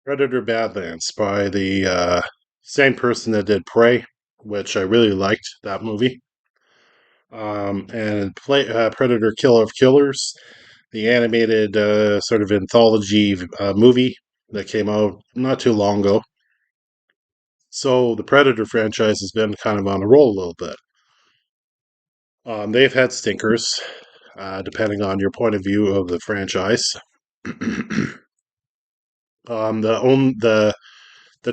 Predator Badlands by the same person that did Prey, which I really liked that movie. Predator Killer of Killers, the animated sort of anthology movie that came out not too long ago. So the Predator franchise has been kind of on a roll a little bit. They've had stinkers, depending on your point of view of the franchise. The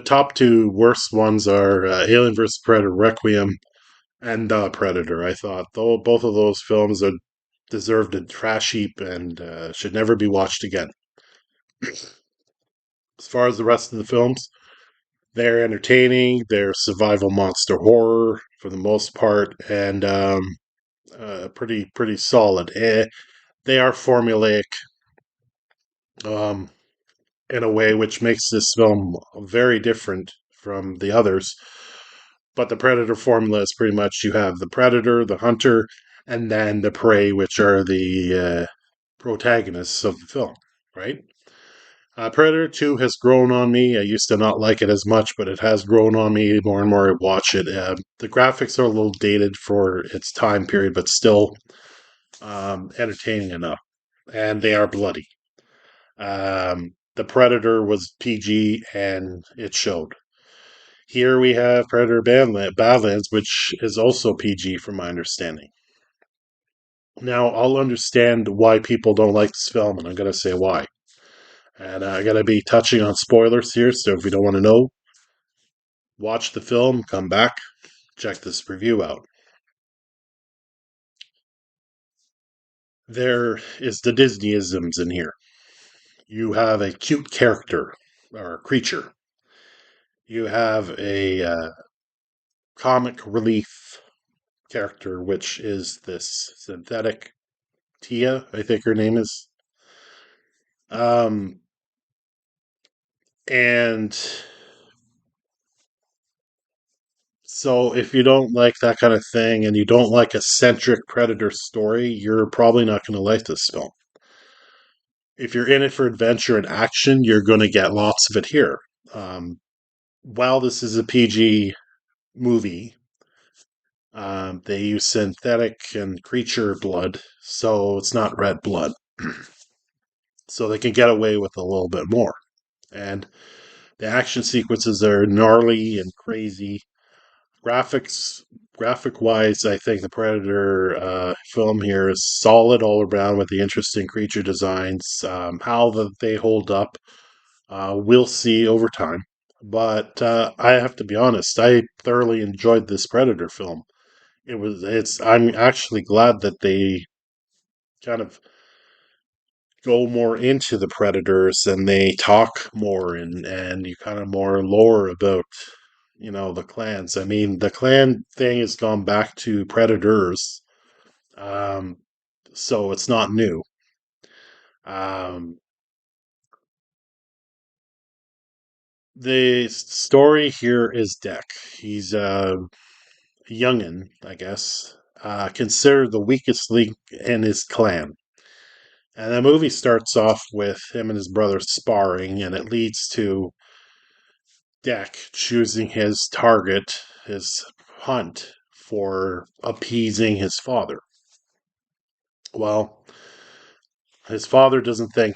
top two worst ones are Alien vs Predator Requiem and Predator. I thought though both of those films are deserved a trash heap and should never be watched again. As far as the rest of the films, they're entertaining. They're survival monster horror for the most part, and pretty solid. They are formulaic um, in a way which makes this film very different from the others. But the predator formula is pretty much you have the predator, the hunter, and then the prey, which are the protagonists of the film, right? Predator 2 has grown on me. I used to not like it as much, but it has grown on me more and more I watch it. The graphics are a little dated for its time period, but still entertaining enough. And they are bloody. The Predator was PG and it showed. Here we have Predator Badlands, which is also PG from my understanding. Now, I'll understand why people don't like this film, and I'm going to say why. And I'm going to be touching on spoilers here, so if you don't want to know, watch the film, come back, check this review out. There is the Disneyisms in here. You have a cute character or creature. You have a comic relief character, which is this synthetic Tia, I think her name is. Um, and so if you don't like that kind of thing and you don't like a centric predator story, you're probably not going to like this film. If you're in it for adventure and action, you're going to get lots of it here. Um, while this is a PG movie, they use synthetic and creature blood, so it's not red blood. So they can get away with a little bit more. And the action sequences are gnarly and crazy. Graphic wise, I think the Predator film here is solid all around with the interesting creature designs. They hold up, we'll see over time. But I have to be honest, I thoroughly enjoyed this Predator film. I'm actually glad that they kind of go more into the predators and they talk more and you kind of more lore about the clans. I mean, the clan thing has gone back to predators, um, so it's not new. Um, the story here is Deck. He's a youngin, I guess, considered the weakest link in his clan. And the movie starts off with him and his brother sparring, and it leads to Deck choosing his target, his hunt, for appeasing his father. Well, his father doesn't think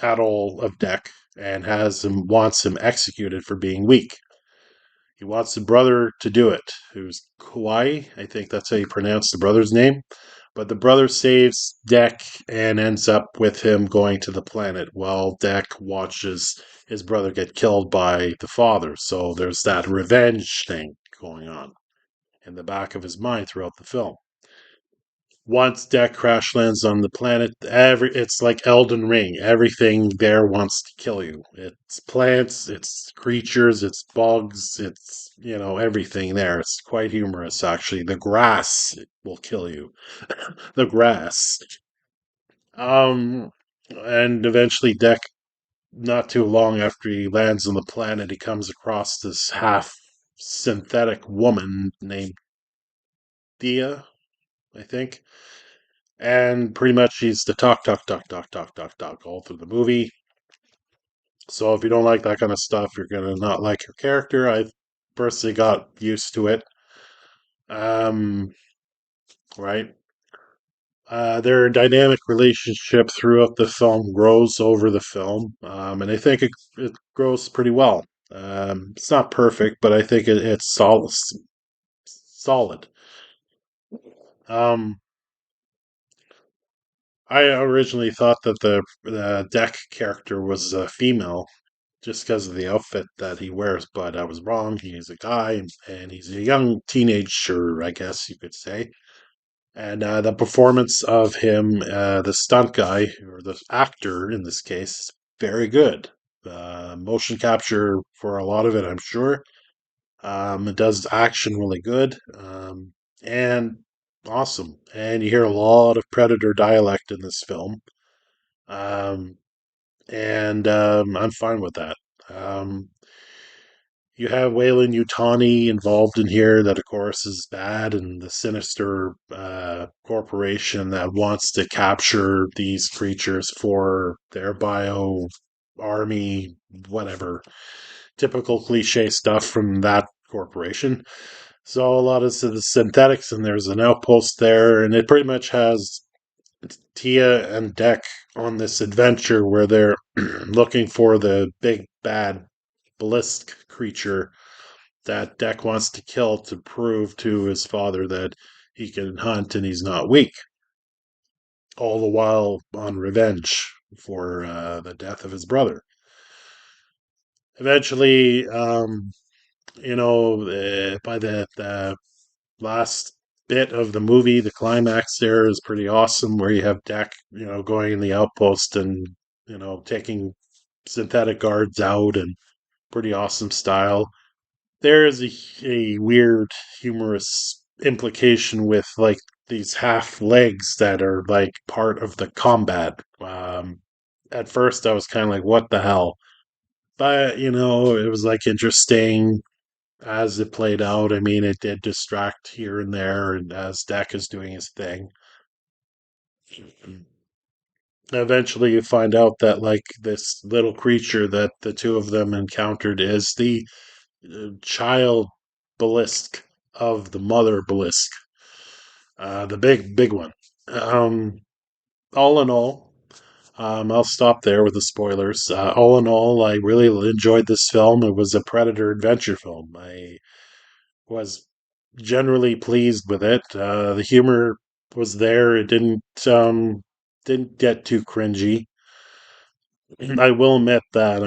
at all of Deck and wants him executed for being weak. He wants the brother to do it, who's Kauai. I think that's how you pronounce the brother's name. But the brother saves Deck and ends up with him going to the planet while Deck watches his brother get killed by the father. So there's that revenge thing going on in the back of his mind throughout the film. Once Deck crash lands on the planet, it's like Elden Ring. Everything there wants to kill you. It's plants, it's creatures, it's bugs, it's everything there. It's quite humorous actually. The grass will kill you. The grass. Um and eventually Deck, not too long after he lands on the planet, he comes across this half synthetic woman named Thea, I think. And pretty much she's the talk all through the movie. So if you don't like that kind of stuff, you're gonna not like your character. I personally got used to it. Um, right. Their dynamic relationship throughout the film grows over the film, and I think it grows pretty well. It's not perfect, but I think it's solid. Solid. Um, I originally thought that the Deck character was a female just because of the outfit that he wears, but I was wrong. He's a guy, and he's a young teenager, I guess you could say. And the performance of him, the stunt guy, or the actor in this case, is very good. Motion capture for a lot of it, I'm sure. It does action really good. And awesome. And you hear a lot of Predator dialect in this film. Um, and I'm fine with that. Um, you have Wayland Utani involved in here, that of course is bad, and the sinister corporation that wants to capture these creatures for their bio army, whatever. Typical cliche stuff from that corporation. So a lot of the synthetics, and there's an outpost there, and it pretty much has Tia and Deck on this adventure where they're looking for the big bad Blisk creature that Deck wants to kill to prove to his father that he can hunt and he's not weak. All the while on revenge for the death of his brother. Eventually, by the last bit of the movie, the climax there is pretty awesome, where you have Deck, going in the outpost and taking synthetic guards out, and pretty awesome style. There is a weird, humorous implication with like these half legs that are like part of the combat. At first, I was kind of like, "What the hell?" But it was like interesting as it played out. I mean, it did distract here and there, and as Deck is doing his thing. Eventually, you find out that like this little creature that the two of them encountered is the child Belisk of the mother Belisk, the big one. Um, all in all, I'll stop there with the spoilers. All in all, I really enjoyed this film. It was a Predator adventure film. I was generally pleased with it. The humor was there. It didn't get too cringy. I will admit that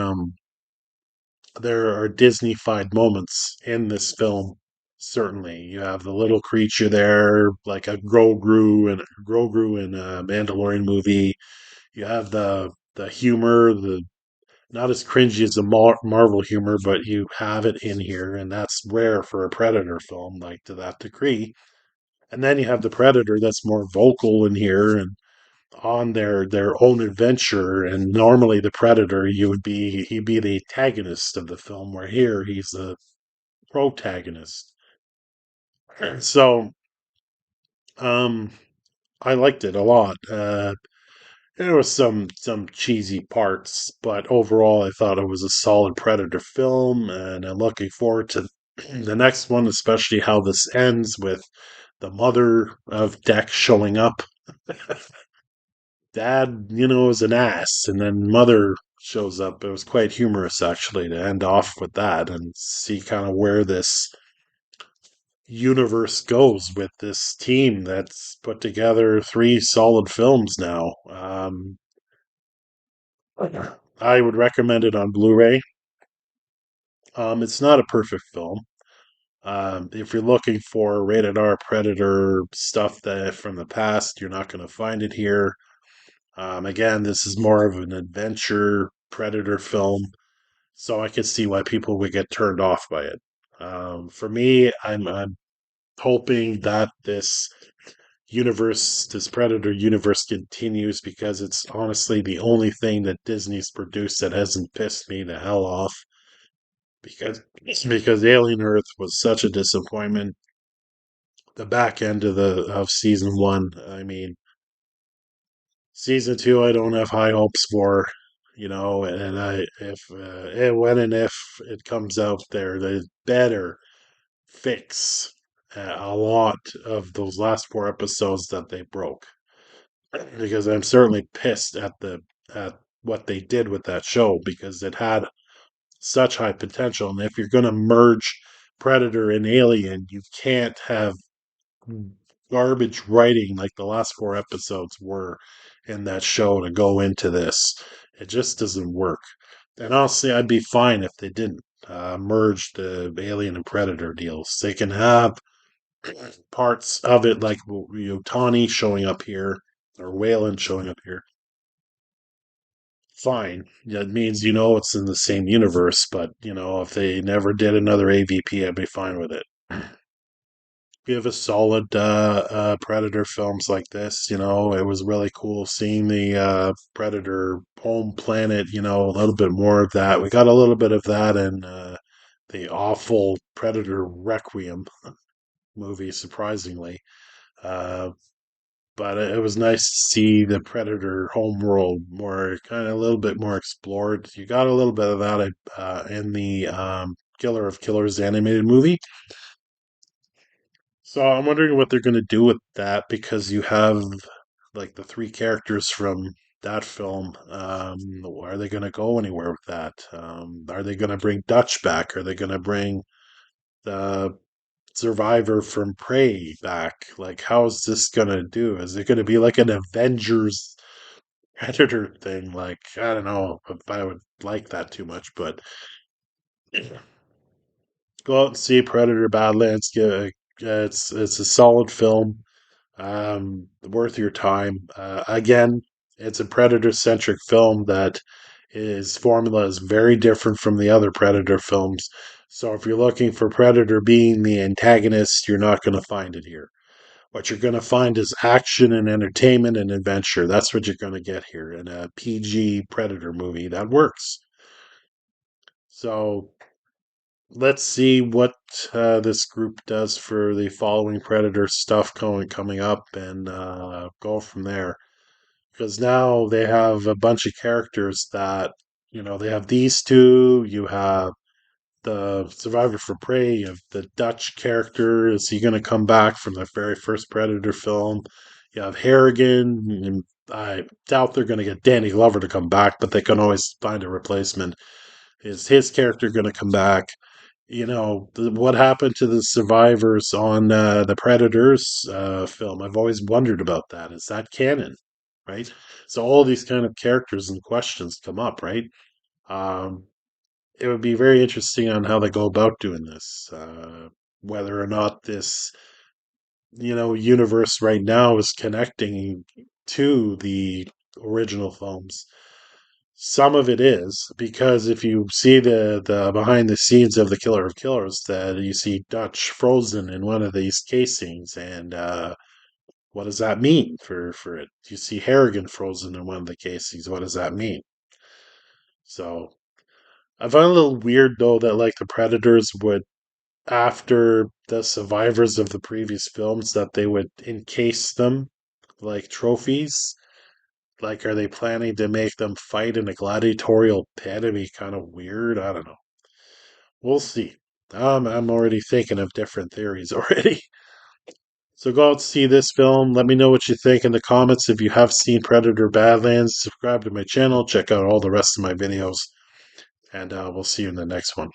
there are Disney-fied moments in this film. Certainly, you have the little creature there, like a Grogu in a Mandalorian movie. You have the humor, the not as cringy as the Marvel humor, but you have it in here, and that's rare for a Predator film, like to that degree. And then you have the Predator that's more vocal in here and on their own adventure. And normally the Predator, he'd be the antagonist of the film, where here he's the protagonist. So um I liked it a lot. There was some cheesy parts, but overall I thought it was a solid Predator film, and I'm looking forward to the next one, especially how this ends with the mother of Deck showing up. Dad, is an ass, and then mother shows up. It was quite humorous actually to end off with that and see kind of where this universe goes with this team that's put together three solid films now. I would recommend it on Blu-ray. It's not a perfect film. If you're looking for rated R Predator stuff that from the past, you're not going to find it here. Again, this is more of an adventure Predator film, so I could see why people would get turned off by it. For me, I'm hoping that this Predator universe continues, because it's honestly the only thing that Disney's produced that hasn't pissed me the hell off. Because Alien Earth was such a disappointment. The back end of season one, I mean, season two, I don't have high hopes for. And I if and when and if it comes out there, they better fix a lot of those last four episodes that they broke, because I'm certainly pissed at what they did with that show because it had such high potential. And if you're going to merge Predator and Alien, you can't have garbage writing like the last four episodes were in that show to go into this. It just doesn't work. And honestly, I'd be fine if they didn't merge the Alien and Predator deals. They can have parts of it like Tawny showing up here or Wayland showing up here. Fine. Yeah, it means it's in the same universe, but if they never did another AVP, I'd be fine with it. Give a solid Predator films like this. It was really cool seeing the Predator home planet. A little bit more of that. We got a little bit of that in the awful Predator Requiem movie, surprisingly. Uh, but it was nice to see the Predator homeworld more, kind of a little bit more explored. You got a little bit of that in the Killer of Killers animated movie. So I'm wondering what they're going to do with that because you have like the three characters from that film. Are they going to go anywhere with that? Are they going to bring Dutch back? Are they going to bring the survivor from Prey back? Like, how is this going to do? Is it going to be like an Avengers Predator thing? Like, I don't know if I would like that too much, but go out and see Predator Badlands. It's a solid film, worth your time. Again, it's a Predator centric film that his formula is very different from the other Predator films. So if you're looking for Predator being the antagonist, you're not going to find it here. What you're going to find is action and entertainment and adventure. That's what you're going to get here in a PG Predator movie that works. So let's see what this group does for the following Predator stuff coming up, and go from there. Because now they have a bunch of characters that they have these two. You have the Survivor for Prey. You have the Dutch character. Is he going to come back from the very first Predator film? You have Harrigan. And I doubt they're going to get Danny Glover to come back, but they can always find a replacement. Is his character going to come back? What happened to the survivors on the Predators film? I've always wondered about that. Is that canon? Right? So all these kind of characters and questions come up, right? Um, it would be very interesting on how they go about doing this. Whether or not this, universe right now is connecting to the original films. Some of it is because if you see the behind the scenes of the Killer of Killers, that you see Dutch frozen in one of these casings, and what does that mean for it? You see Harrigan frozen in one of the casings. What does that mean? So I find it a little weird though that like the Predators would, after the survivors of the previous films, that they would encase them like trophies. Like, are they planning to make them fight in a gladiatorial pit? It'd be kind of weird. I don't know. We'll see. I'm already thinking of different theories already. So go out and see this film. Let me know what you think in the comments. If you have seen Predator Badlands, subscribe to my channel. Check out all the rest of my videos. And we'll see you in the next one.